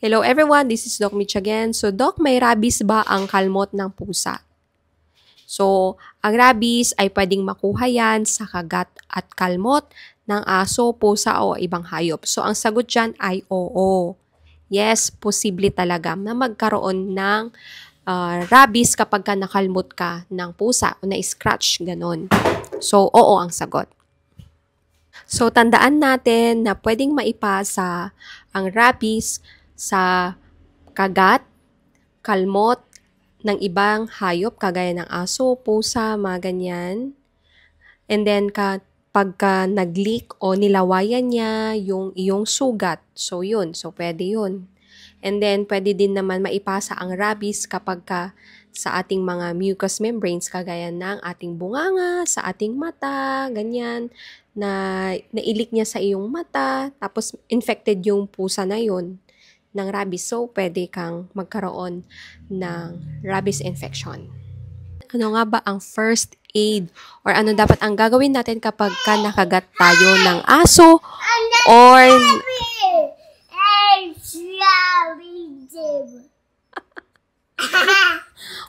Hello everyone, this is Doc Mitch again. So Doc, may rabies ba ang kalmot ng pusa? So, ang rabies ay pwedeng makuha yan sa kagat at kalmot ng aso, pusa o ibang hayop. So, ang sagot dyan ay oo. Yes, posible talaga na magkaroon ng rabies kapag ka nakalmot ka ng pusa o na-scratch, ganon. So, oo ang sagot. So, tandaan natin na pwedeng maipasa ang rabies sa kagat, kalmot ng ibang hayop, kagaya ng aso, pusa, mga ganyan. And then, pagka nag-leak o nilawayan niya yung iyong sugat, so yun, so pwede yun. And then, pwede din naman maipasa ang rabies kapag sa ating mga mucous membranes, kagaya ng ating bunganga, sa ating mata, ganyan, na nailik niya sa iyong mata, tapos infected yung pusa na yun ng rabies. So, pwede kang magkaroon ng rabies infection. Ano nga ba ang first aid? Or ano dapat ang gagawin natin kapag nakagat tayo ng aso or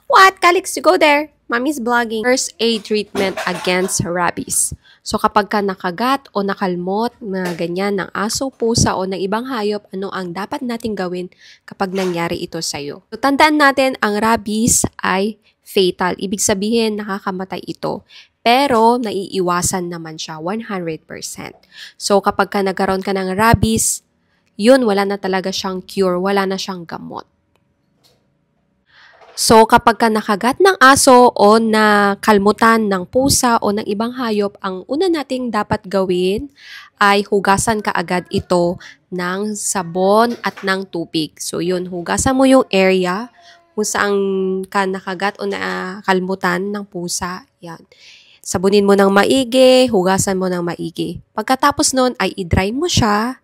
what? Calix, you go there. Mommy's vlogging. First aid treatment against rabies. So kapag nakagat o nakalmot na ganyan ng aso, pusa o ng ibang hayop, ano ang dapat nating gawin kapag nangyari ito sa'yo? So tandaan natin, ang rabies ay fatal. Ibig sabihin, nakakamatay ito. Pero naiiwasan naman siya 100%. So kapag nagkaroon ka ng rabies, yun, wala na talaga siyang cure, wala na siyang gamot. So, kapag nakagat ng aso o nakalmutan ng pusa o ng ibang hayop, ang una nating dapat gawin ay hugasan kaagad ito ng sabon at ng tubig. So, yun, hugasan mo yung area kung saan ka nakagat o nakalmutan ng pusa. Yan. Sabunin mo ng maigi, hugasan mo ng maigi. Pagkatapos nun ay i-dry mo siya.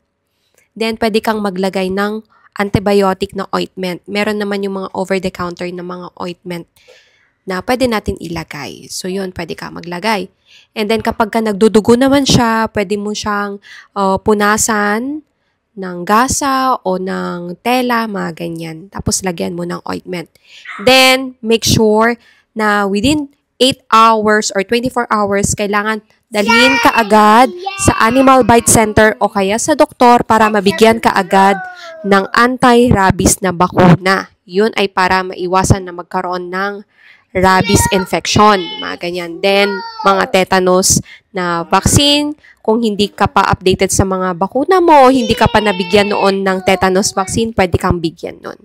Then, pwede kang maglagay ng antibiotic na ointment. Meron naman yung mga over-the-counter na mga ointment na pwede natin ilagay. So, yun, pwede ka maglagay. And then, kapag nagdudugo naman siya, pwede mo siyang punasan ng gasa o ng tela, mga ganyan. Tapos, lagyan mo ng ointment. Then, make sure na within 8 hours or 24 hours, kailangan dalhin ka agad sa Animal Bite Center o kaya sa doktor para mabigyan ka agad ng anti-rabies na bakuna. Yun ay para maiwasan na magkaroon ng rabies infection, mga ganyan. Then, mga tetanus na vaccine, kung hindi ka pa updated sa mga bakuna mo o hindi ka pa nabigyan noon ng tetanus vaccine, pwede kang bigyan nun.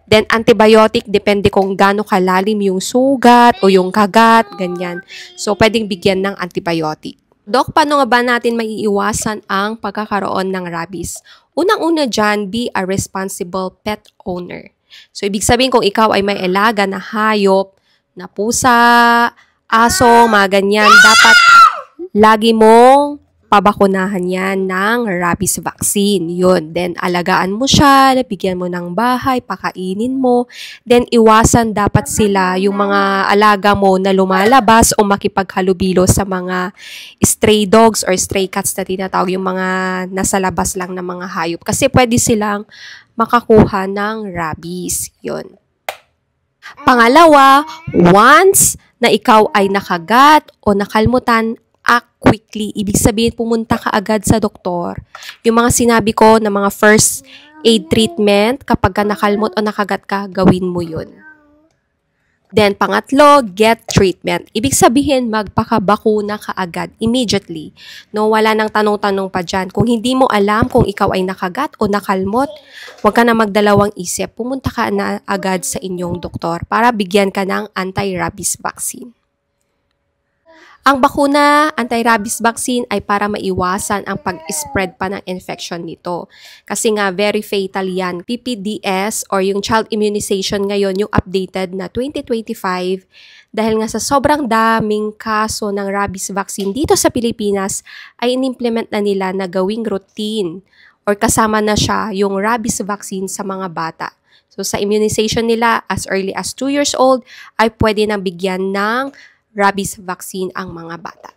Then, antibiotic, depende kung gaano kalalim yung sugat o yung kagat, ganyan. So, pwedeng bigyan ng antibiotic. Doc, paano nga ba natin maiiwasan ang pagkakaroon ng rabies? Unang-una dyan, be a responsible pet owner. So, ibig sabihin kung ikaw ay may alaga na hayop, na pusa, aso, mga ganyan, dapat lagi mong pabakunahan yan ng rabies vaccine. Yun. Then, alagaan mo siya, bigyan mo ng bahay, pakainin mo. Then, iwasan dapat sila, yung mga alaga mo na lumalabas o makipaghalubilo sa mga stray dogs or stray cats na tinatawag, yung mga nasa labas lang ng mga hayop. Kasi pwede silang makakuha ng rabies. Yun. Pangalawa, once na ikaw ay nakagat o nakalmutan, act quickly. Ibig sabihin, pumunta ka agad sa doktor. Yung mga sinabi ko na mga first aid treatment, kapag nakalmot o nakagat ka, gawin mo yun. Then, pangatlo, get treatment. Ibig sabihin, magpakabakuna ka agad, immediately. No, wala nang tanong-tanong pa dyan. Kung hindi mo alam kung ikaw ay nakagat o nakalmot, huwag ka na magdalawang isip. Pumunta ka na agad sa inyong doktor para bigyan ka ng anti-rabies vaccine. Ang bakuna, anti-rabies vaccine, ay para maiwasan ang pag-spread pa ng infection nito. Kasi nga, very fatal yan. PPDS or yung child immunization ngayon, yung updated na 2025, dahil nga sa sobrang daming kaso ng rabies vaccine dito sa Pilipinas, ay in-implement na nila na gawing routine or kasama na siya yung rabies vaccine sa mga bata. So, sa immunization nila, as early as 2 years old, ay pwede na bigyan ng rabies vaccine ang mga bata.